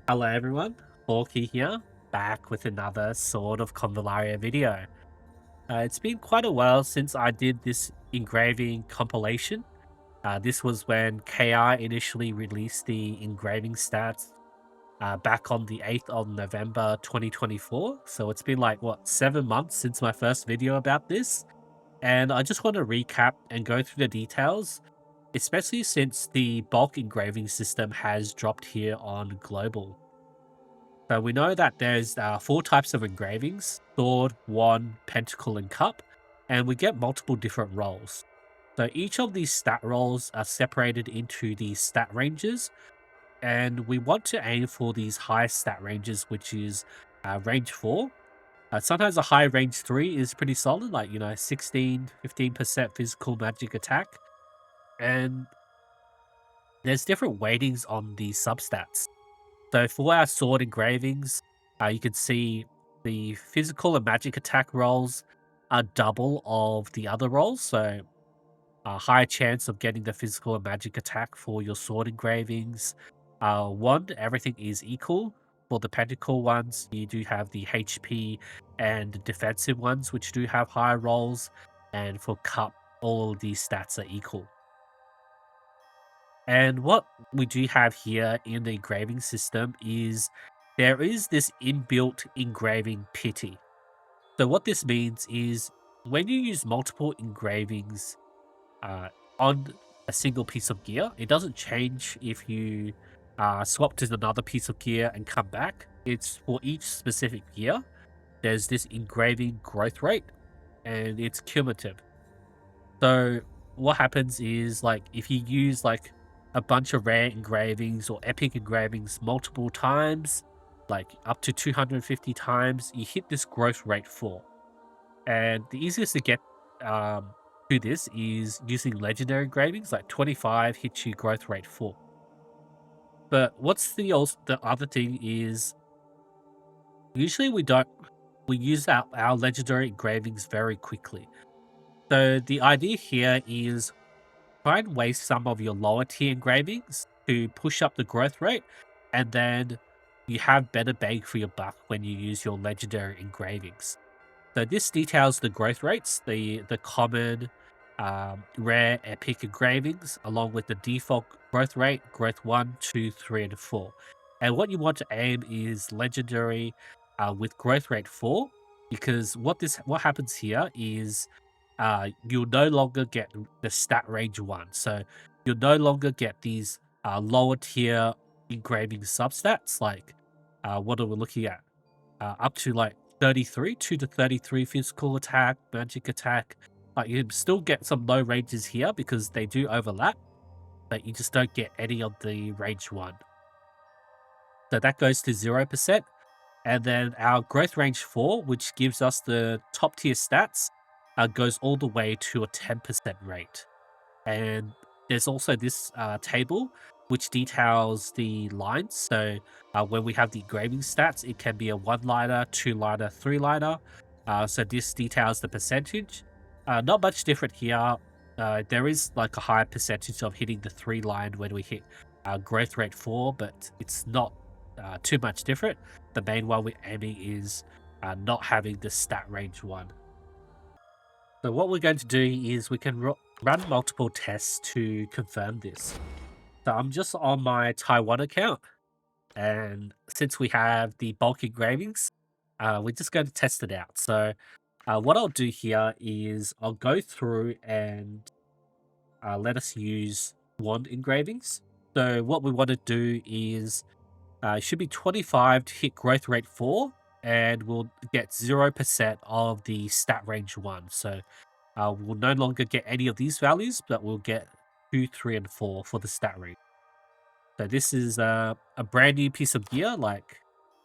Hello everyone, Hawky here, back with another Sword of Convallaria video. It's been quite a while since I did this engraving compilation. This was when KI initially released the engraving stats back on the 8th of November 2024. So it's been like, what, 7 months since my first video about this. And I just want to recap and go through the details, especially since the bulk engraving system has dropped here on global. So we know that there's 4 types of engravings: sword, wand, pentacle, and cup, and we get multiple different roles. So each of these stat roles are separated into these stat ranges, and we want to aim for these high stat ranges, which is range 4. Sometimes a high range 3 is pretty solid, like, 16, 15% physical magic attack. And there's different weightings on these substats. So for our sword engravings, you can see the physical and magic attack rolls are double of the other rolls. So a higher chance of getting the physical and magic attack for your sword engravings. Wand, everything is equal. For the pentacle ones, you do have the HP and defensive ones, which do have higher rolls. And for cup, all of these stats are equal. And what we do have here in the engraving system is there is this inbuilt engraving pity. So what this means is when you use multiple engravings uh, on a single piece of gear, it doesn't change if you swap to another piece of gear and come back. It's for each specific gear. There's this engraving growth rate, and it's cumulative. So what happens is, like, if you use like a bunch of rare engravings or epic engravings multiple times, like up to 250 times, you hit this growth rate 4. And the easiest to get to this is using legendary engravings, like 25 hits you growth rate 4. But what's the other thing is, usually we use our legendary engravings very quickly. So the idea here is try and waste some of your lower tier engravings to push up the growth rate, and then you have better bang for your buck when you use your legendary engravings. So this details the growth rates, the common, rare, epic engravings, along with the default growth rate, growth 1, 2, 3, and 4. And what you want to aim is legendary with growth rate 4, because what happens here is you'll no longer get the stat range 1. So you'll no longer get these lower tier engraving substats, like what are we looking at? Up to like 33, 2 to 33 physical attack, magic attack. Like, you still get some low ranges here because they do overlap, but you just don't get any of the range 1. So that goes to 0%. And then our growth range 4, which gives us the top tier stats, goes all the way to a 10% rate. And there's also this table which details the lines. So when we have the engraving stats, it can be a 1-liner, 2-liner, 3-liner. So this details the percentage. Not much different here. There is like a higher percentage of hitting the 3-line when we hit growth rate 4, but it's not too much different. The main one we're aiming is not having the stat range 1. So what we're going to do is we can run multiple tests to confirm this. So I'm just on my Taiwan account, and since we have the bulk engravings, we're just going to test it out. So what I'll do here is I'll go through and let us use wand engravings. So what we want to do is it should be 25 to hit growth rate 4, and we'll get 0% of the stat range 1. So we'll no longer get any of these values, but we'll get 2, 3, and 4 for the stat range. So this is a brand new piece of gear, like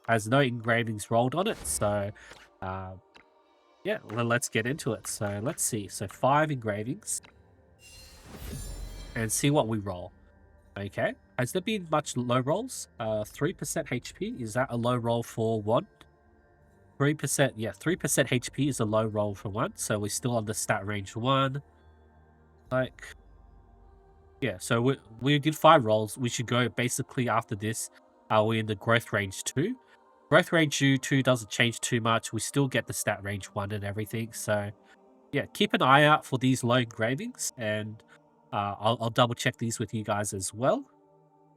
has no engravings rolled on it. So yeah, well, let's get into it. So let's see. So 5 engravings and see what we roll. Okay. Has there been much low rolls? 3% HP. Is that a low roll for one? 3%, yeah, 3% HP is a low roll for one. So we're still on the stat range 1. Like, yeah, so we did 5 rolls. We should go basically after this we're in the growth range 2. Growth range 2 doesn't change too much. We still get the stat range 1 and everything. So yeah, keep an eye out for these low engravings, and I'll double check these with you guys as well.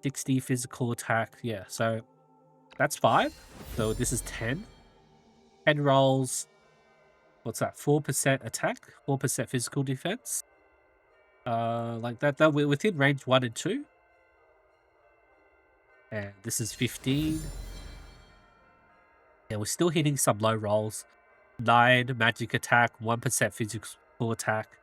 60 physical attack. Yeah, so that's 5. So this is 10. 10 rolls. What's that? 4% attack, 4% physical defense. Like that. That we're within range 1 and 2. And this is 15. Yeah, we're still hitting some low rolls. 9 magic attack, 1% physical attack.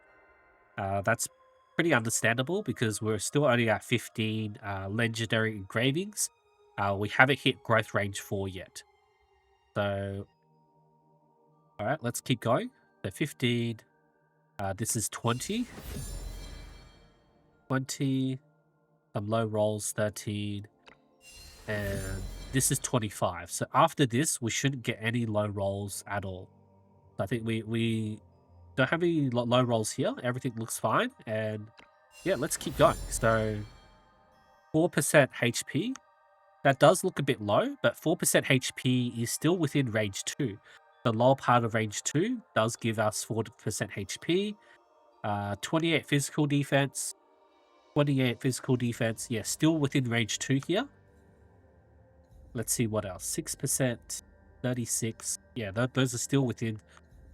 That's pretty understandable because we're still only at 15 legendary engravings. We haven't hit growth range 4 yet. So, all right, let's keep going. So 15. This is 20. 20. Some low rolls, 13. And this is 25. So after this, we shouldn't get any low rolls at all. So I think we don't have any low rolls here. Everything looks fine. And yeah, let's keep going. So 4% HP. That does look a bit low, but 4% HP is still within range 2. The lower part of range 2 does give us 4% HP. 28 physical defense. 28 physical defense. Yeah, still within range 2 here. Let's see what else. 6%, 36. Yeah, those are still within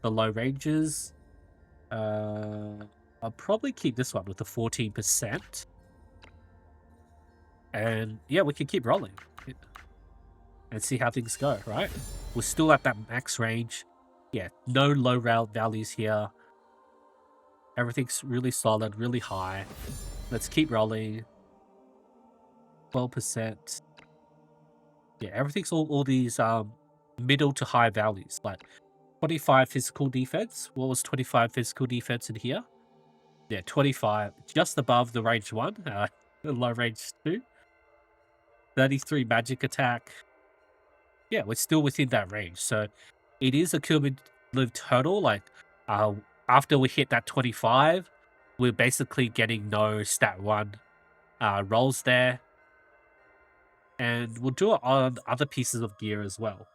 the low ranges. I'll probably keep this one with the 14%. And yeah, we can keep rolling and see how things go, right? We're still at that max range. Yeah, no low values here. Everything's really solid, really high. Let's keep rolling. 12%. Yeah, everything's all these middle to high values. Like 25 physical defense. What was 25 physical defense in here? Yeah, 25. Just above the range 1. The low range 2. 33 magic attack. Yeah, we're still within that range. So it is a cumulative total. Like after we hit that 25, we're basically getting no stat 1 rolls there. And we'll do it on other pieces of gear as well.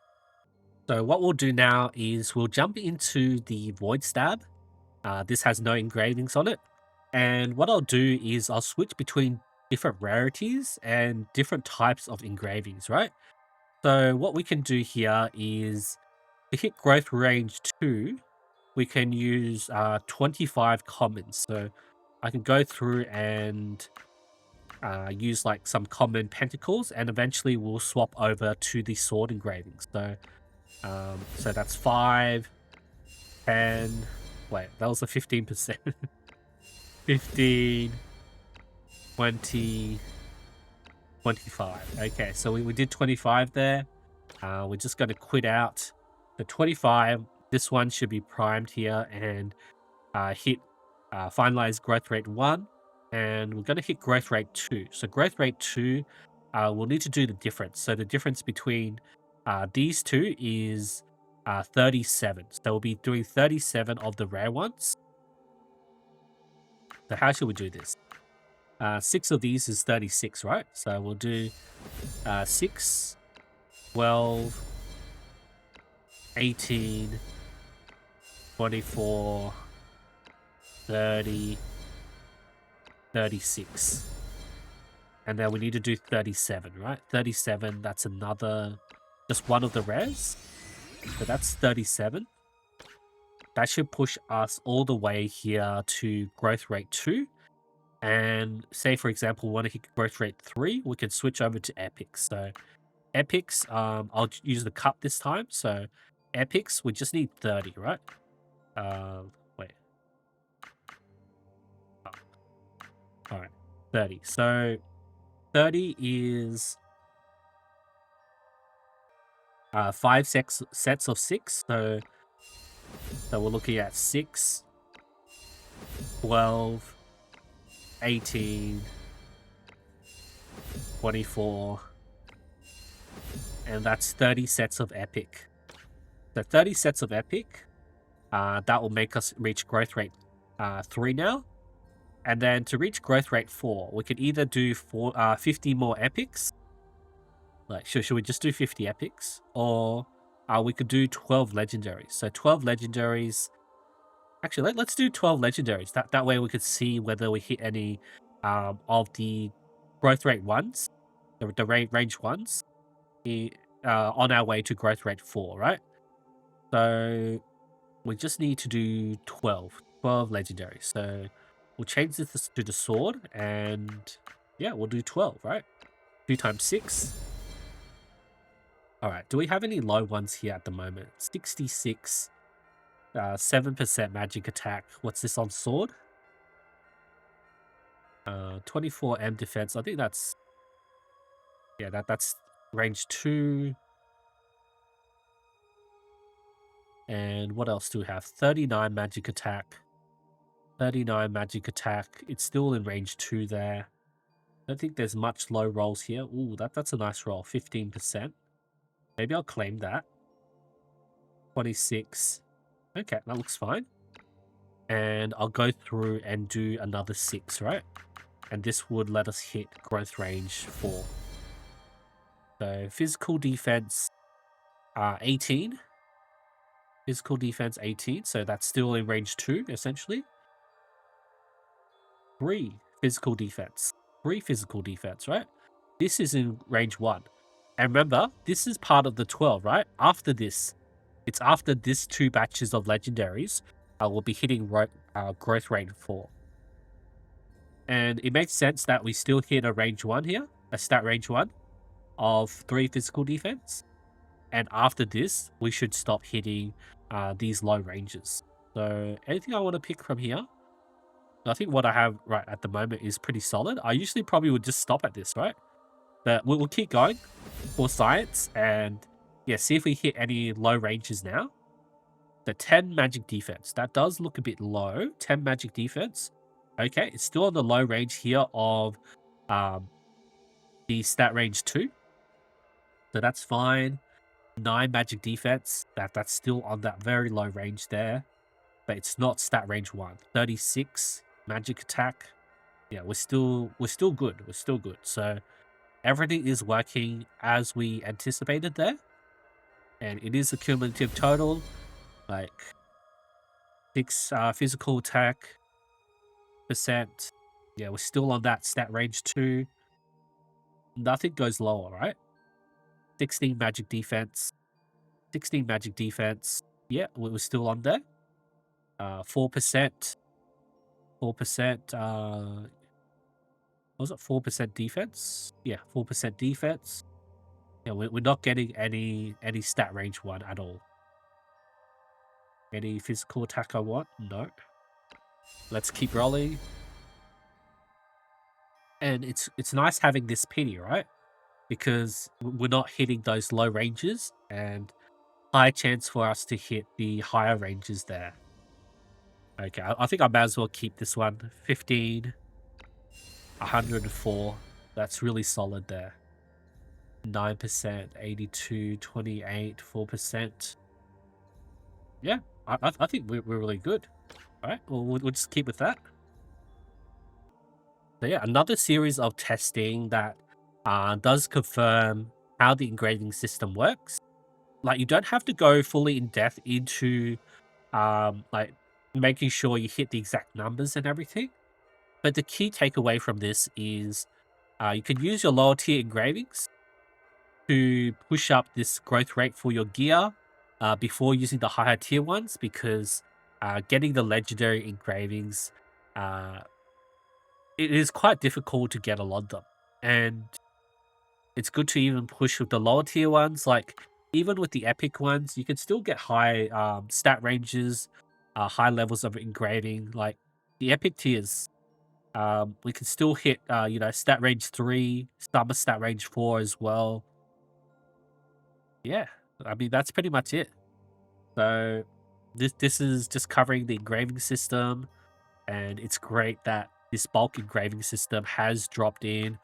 So what we'll do now is we'll jump into the Void Stab. This has no engravings on it. And what I'll do is I'll switch between different rarities and different types of engravings, right? So what we can do here is to hit growth range 2, we can use 25 commons. So I can go through and use like some common pentacles, and eventually we'll swap over to the sword engravings. So that's 5, 10. Wait, that was a 15%. 15, 20, 25. Okay, so we did 25 there. We're just going to quit out the 25. This one should be primed here and hit finalize growth rate 1. And we're going to hit growth rate 2. So growth rate 2, we'll need to do the difference. So the difference between these two is 37. So we'll be doing 37 of the rare ones. So how should we do this? 6 of these is 36, right? So we'll do 6, 12, 18, 24, 30, 36. And then we need to do 37, right? 37, that's another, just one of the rares. So that's 37. That should push us all the way here to growth rate 2. And say, for example, we want to hit growth rate 3, we can switch over to epics. So epics, I'll use the cup this time. So epics, we just need 30, right? Wait. Oh. All right, 30. So 30 is 5 sets of 6. So we're looking at 6, 12, 18, 24, and that's 30 sets of epic. So 30 sets of epic, that will make us reach growth rate 3 now. And then to reach growth rate 4, we can either do 50 more epics, Like, should we just do 50 epics? Or we could do 12 legendaries. So 12 legendaries. Actually, let's do 12 legendaries. That way we could see whether we hit any of the growth rate ones, the range ones, on our way to growth rate 4, right? So we just need to do 12 legendaries. So we'll change this to the sword, and yeah, we'll do 12, right? 2 times 6. All right, do we have any low ones here at the moment? 66, 7% magic attack. What's this on sword? 24 M defense. I think that's, yeah, that's range 2. And what else do we have? 39 magic attack. 39 magic attack. It's still in range 2 there. I don't think there's much low rolls here. Ooh, that's a nice roll. 15%. Maybe I'll claim that. 26. Okay, that looks fine. And I'll go through and do another 6, right? And this would let us hit growth range 4. So physical defense 18. Physical defense 18. So that's still in range 2, essentially. 3 physical defense. 3 physical defense, right? This is in range 1. And remember, this is part of the 12, right? After this, it's after this 2 batches of legendaries, we'll be hitting growth rate 4. And it makes sense that we still hit a range 1 here, a stat range 1 of 3 physical defense. And after this, we should stop hitting these low ranges. So anything I want to pick from here? I think what I have right at the moment is pretty solid. I usually probably would just stop at this, right? But we'll keep going for science and yeah, see if we hit any low ranges now. The 10 magic defense. That does look a bit low. 10 magic defense. Okay, it's still on the low range here of the stat range 2. So that's fine. 9 magic defense. That's still on that very low range there. But it's not stat range 1. 36 magic attack. Yeah, we're still good. We're still good. So everything is working as we anticipated there. And it is a cumulative total. Like 6 physical attack percent. Yeah, we're still on that stat range 2. Nothing goes lower, right? 16 magic defense. 16 magic defense. Yeah, we're still on there. 4%. 4%. Was it 4% defense? Yeah, 4% defense. Yeah, we're not getting any stat range 1 at all. Any physical attack I want? No. Let's keep rolling. And it's nice having this pity, right? Because we're not hitting those low ranges and high chance for us to hit the higher ranges there. Okay, I think I might as well keep this one. 15, 104. That's really solid there. 9%, 82, 28, 4%. Yeah, I think we're really good. All right, well, we'll just keep with that. So yeah, another series of testing that does confirm how the engraving system works. Like, you don't have to go fully in depth into like making sure you hit the exact numbers and everything. But the key takeaway from this is you can use your lower tier engravings to push up this growth rate for your gear before using the higher tier ones, because getting the legendary engravings, it is quite difficult to get a lot of them. And it's good to even push with the lower tier ones. Like, even with the epic ones, you can still get high stat ranges, high levels of engraving. Like the epic tiers, we can still hit stat range 3, some stat range 4 as well. Yeah, I mean that's pretty much it. So this is just covering the engraving system, and it's great that this bulk engraving system has dropped in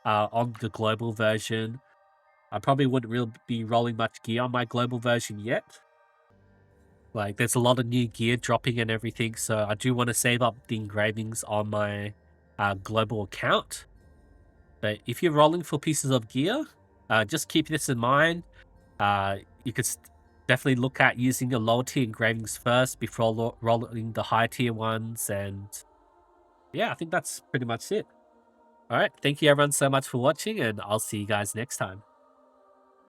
on the global version. I probably wouldn't really be rolling much gear on my global version yet. Like, there's a lot of new gear dropping and everything, so I do want to save up the engravings on my global account. But if you're rolling for pieces of gear, Just keep this in mind. You could definitely look at using your lower tier engravings first before rolling the high tier ones. And yeah, I think that's pretty much it. All right. Thank you everyone so much for watching, and I'll see you guys next time.